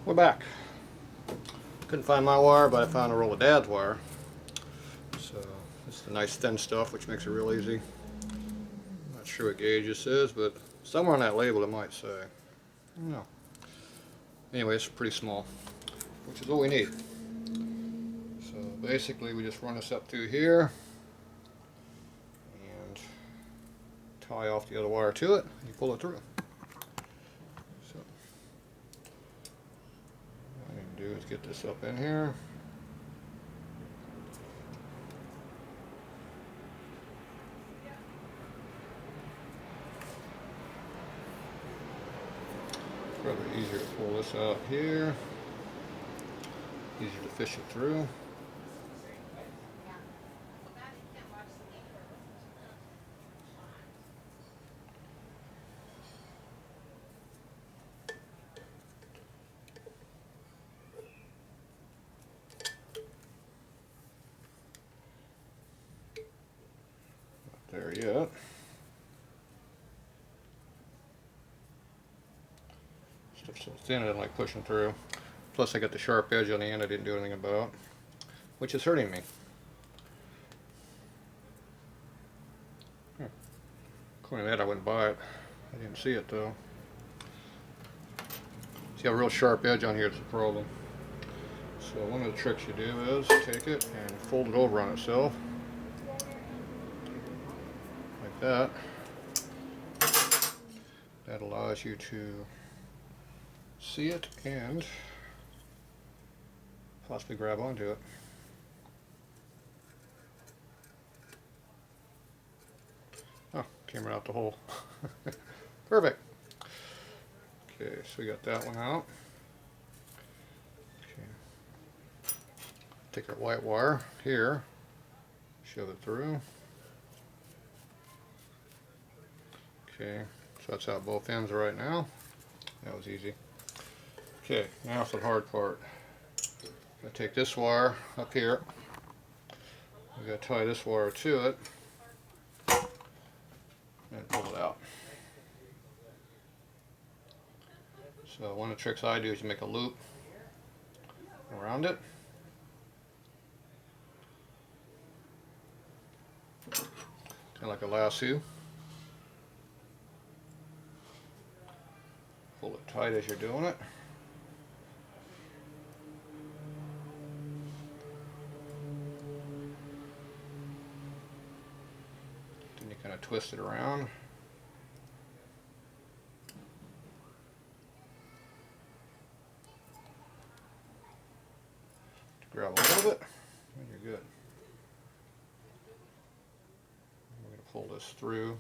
We're back. Couldn't find my wire, but I found a roll of Dad's wire. So it's the nice thin stuff, which makes it real easy. I'm not sure what gauge this is, but somewhere on that label it might say. I don't know. Anyway, it's pretty small, which is all we need. So basically, we just run this up through here and tie off the other wire to it, and you pull it through. So what I need to do is get this up in here. Probably easier to pull this out here. Easier to fish it through. Not there yet. Stuff's so thin I didn't like pushing through. Plus I got the sharp edge on the end I didn't do anything about, which is hurting me. According to that I wouldn't buy it. I didn't see it though. See how real sharp edge on here is the problem. So one of the tricks you do is take it and fold it over on itself. Like that. That allows you to see it and possibly grab onto it. Oh, came right out the hole. Perfect. Okay, so we got that one out. Okay. Take our white wire here, shove it through. Okay, so that's out both ends right now. That was easy. Okay, now for the hard part. I take this wire up here. We got to tie this wire to it and pull it out. So one of the tricks I do is you make a loop around it. Kind of like a lasso. Pull it tight as you're doing it. Then you kind of twist it around. Grab a little bit, and you're good. We're going to pull this through,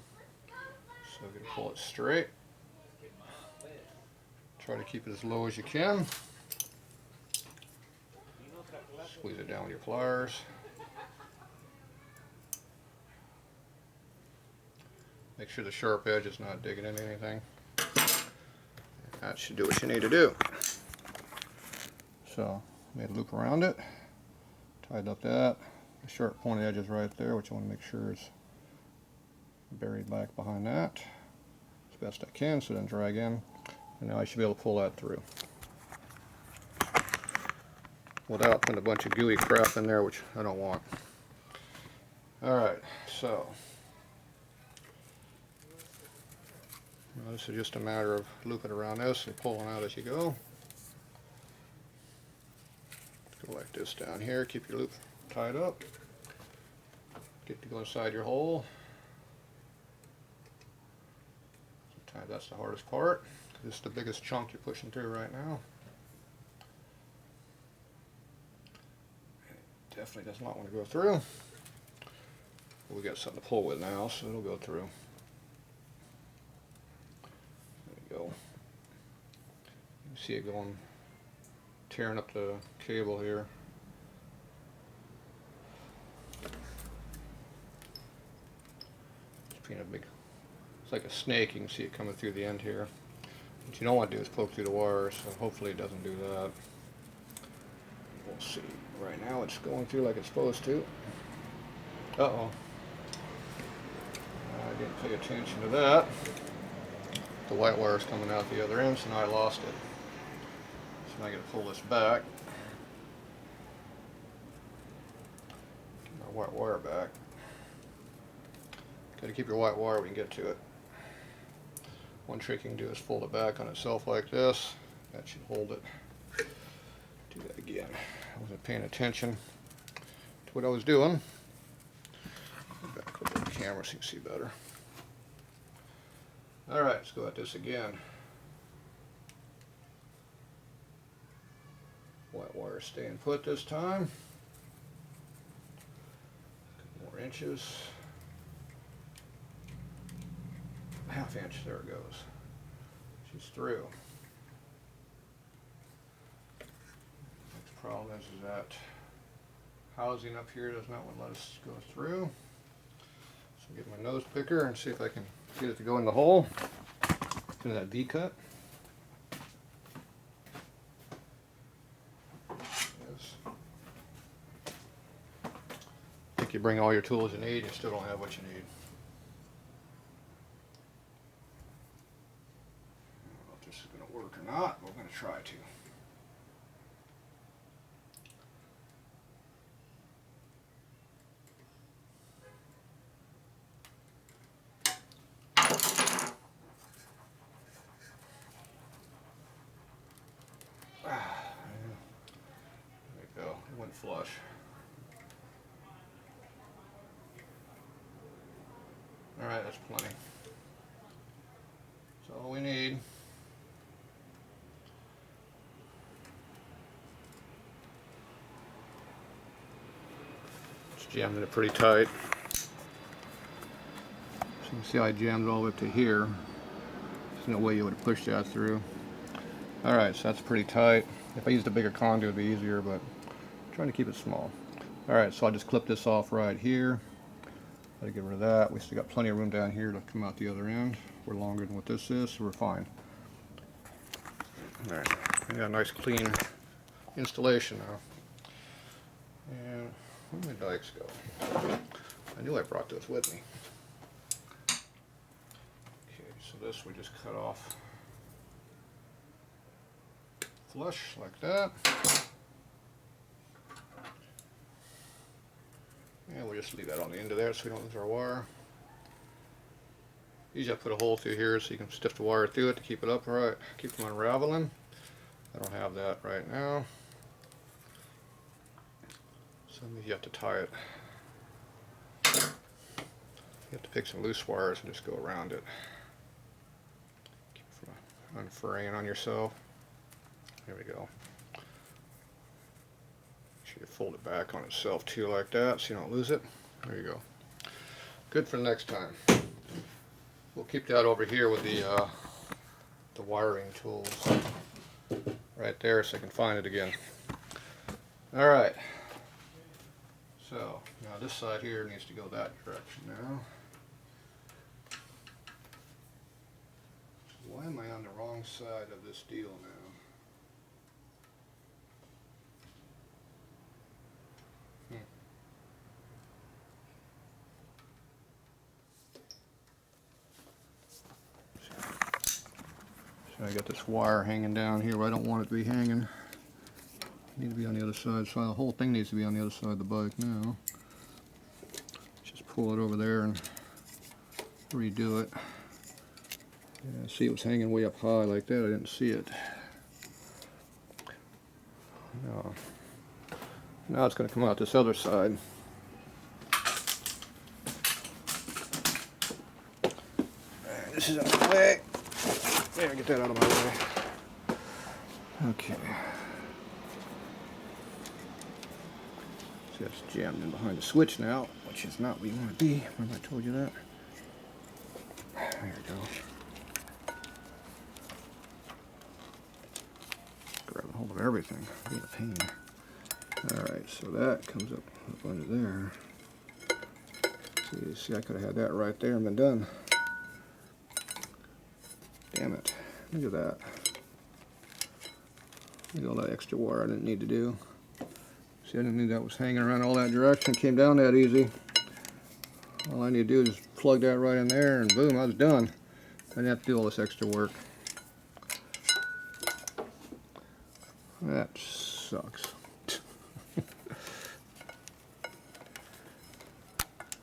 so we're going to pull it straight. Try to keep it as low as you can. Squeeze it down with your pliers. Make sure the sharp edge is not digging into anything. That should do what you need to do. So, made a loop around it, tied up that. The sharp pointed edge is right there, which I want to make sure is buried back behind that as best I can so it doesn't drag in. And now I should be able to pull that through without putting a bunch of gooey crap in there, which I don't want. Alright, so now this is just a matter of looping around this and pulling out as you go. Go like this down here, keep your loop tied up. Get to go inside your hole. Sometimes that's the hardest part. This is the biggest chunk you're pushing through right now. It definitely does not want to go through. We got something to pull with now, so it'll go through. There we go. You see it going, tearing up the cable here. It's being a big, it's like a snake. You can see it coming through the end here. What you don't want to do is poke through the wire, so hopefully it doesn't do that. We'll see. Right now it's going through like it's supposed to. Uh-oh. I didn't pay attention to that. The white wire is coming out the other end, so now I lost it. Now I gotta pull this back. Get my white wire back. Gotta keep your white wire when you get to it. One trick you can do is fold it back on itself like this. That should hold it. Do that again. I wasn't paying attention to what I was doing. Back over the camera so you can see better. Alright, let's go at this again. White wire staying put this time. A couple more inches. Half inch, there it goes. She's through. Next problem is that housing up here does not want to let us go through. So get my nose picker and see if I can get it to go in the hole. Do that V cut. Yes. I think you bring all your tools you need, you still don't have what you need. If this is going to work or not, we're going to try to. Went flush. Alright, that's plenty. That's all we need. Just jammed it pretty tight. So you can see I jammed it all the way up to here. There's no way you would have pushed that through. Alright, so that's pretty tight. If I used a bigger conduit it would be easier, but trying to keep it small. Alright, so I'll just clip this off right here. Gotta get rid of that. We still got plenty of room down here to come out the other end. We're longer than what this is, so we're fine. Alright, we got a nice clean installation now. And where did my dikes go? I knew I brought those with me. Okay, so this we just cut off flush like that. And we'll just leave that on the end of there so we don't lose our wire. Usually I put a hole through here so you can stiff the wire through it to keep it upright, keep from unraveling. I don't have that right now. So you have to tie it. You have to pick some loose wires and just go around it. Keep it from unfurling on yourself. There we go. You fold it back on itself too like that so you don't lose it. There you go. Good for next time. We'll keep that over here with the wiring tools right there so I can find it again. Alright. So now this side here needs to go that direction now. Why am I on the wrong side of this deal now? So I got this wire hanging down here, but I don't want it to be hanging. It needs to be on the other side, so the whole thing needs to be on the other side of the bike now. Just pull it over there and redo it. Yeah, see, it was hanging way up high like that. I didn't see it. No. Now it's going to come out this other side. This is out of the way. There, get that out of my way. Okay. See, that's jammed in behind the switch now, which is not where you want to be. Remember I told you that? There we go. Grabbing hold of everything. Being a pain. Alright, so that comes up under there. See, I could have had that right there and been done. Damn it. Look at that. Look at all that extra wire I didn't need to do. See, I didn't need that was hanging around all that direction. It came down that easy. All I need to do is plug that right in there and boom, I was done. I didn't have to do all this extra work. That sucks.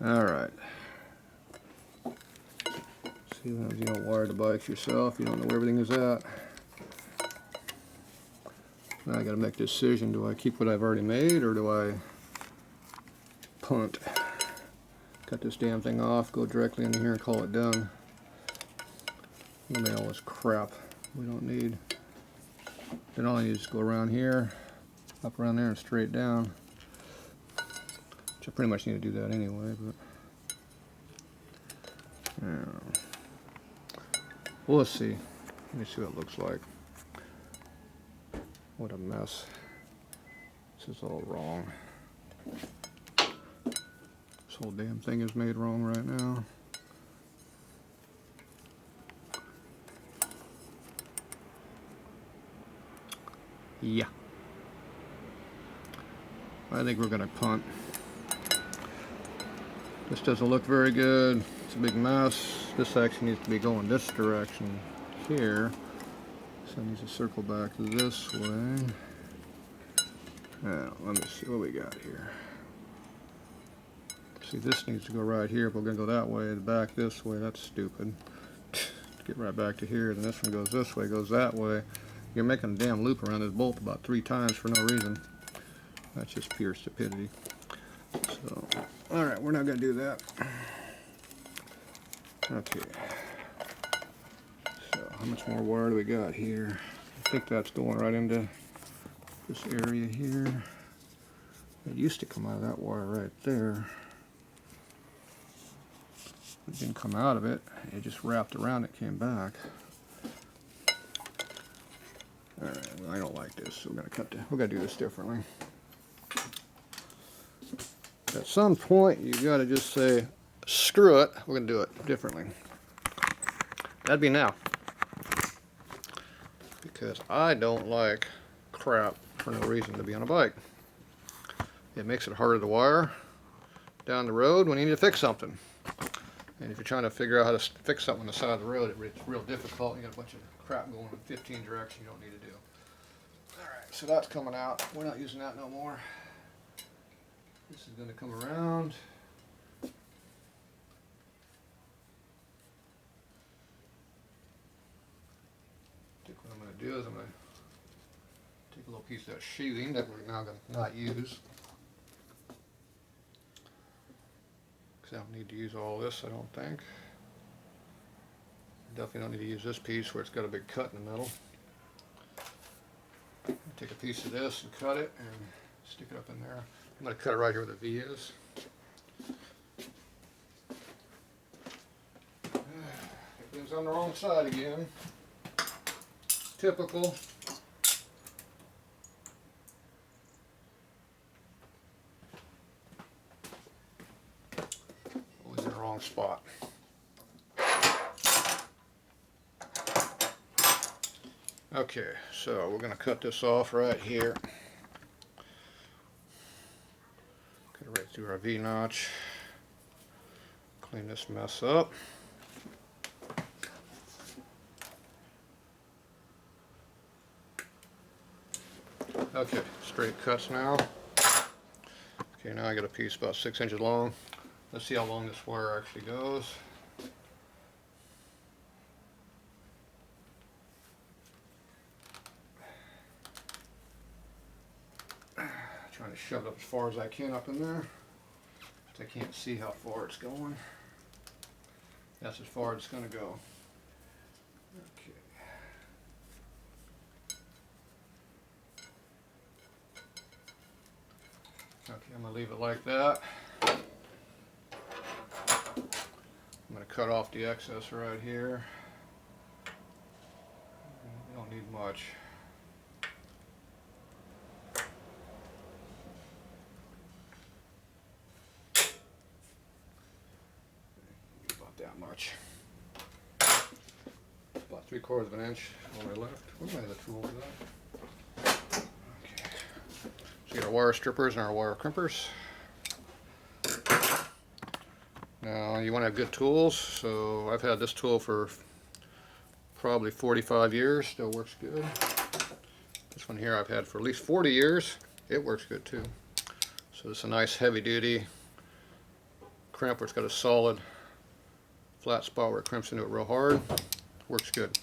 Alright. See, you don't wire the bikes yourself, you don't know where everything is at. Now I gotta make a decision, do I keep what I've already made or do I punt? Cut this damn thing off, go directly into here and call it done. Eliminate all this crap we don't need. Then all I need is go around here, up around there and straight down. Which I pretty much need to do that anyway, but well, let's see. Let me see what it looks like. What a mess. This is all wrong. This whole damn thing is made wrong right now. Yeah. I think we're gonna punt. This doesn't look very good. It's a big mess. This actually needs to be going this direction here. So it needs to circle back this way. Now, let me see what we got here. See, this needs to go right here. If we're going to go that way, back this way, that's stupid. Get right back to here. Then this one goes this way, goes that way. You're making a damn loop around this bolt about 3 times for no reason. That's just pure stupidity. So, alright, we're not going to do that. Okay. So, how much more wire do we got here? I think that's going right into this area here. It used to come out of that wire right there. It didn't come out of it. It just wrapped around it, came back. Alright, well, I don't like this, so we're gonna do this differently. At some point, you gotta just say, screw it, we're gonna do it differently. That'd be now. Because I don't like crap for no reason to be on a bike. It makes it harder to wire down the road when you need to fix something. And if you're trying to figure out how to fix something on the side of the road, it's real difficult. You got a bunch of crap going in 15 directions you don't need to do. Alright, so that's coming out. We're not using that no more. This is going to come around. I think what I'm going to do is I'm going to take a little piece of that sheathing that we're now going to not use. Because I don't need to use all this, I don't think. Definitely don't need to use this piece where it's got a big cut in the middle. Take a piece of this and cut it and stick it up in there. I'm going to cut it right here where the V is. Everything's on the wrong side again. Typical. Always in the wrong spot. Okay, so we're going to cut this off right here. Cut it right through our V-notch. Clean this mess up. Okay, straight cuts now. Okay, now I got a piece about 6 inches long. Let's see how long this wire actually goes. Trying to shove it up as far as I can up in there. But I can't see how far it's going. That's as far as it's going to go. Okay. Okay, I'm going to leave it like that. I'm going to cut off the excess right here. We don't need much. About that much. About 3/4 of an inch on my left. Where's my other tool for that? Okay. So you got our wire strippers and our wire crimpers. Now you want to have good tools, so I've had this tool for probably 45 years, still works good. This one one here I've had for at least 40 years. It works good too. So it's a nice heavy duty crimp where it's got a solid flat spot where it crimps into it real hard. Works good.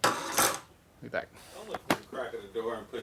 Be back. I'll look through the crack of the door and put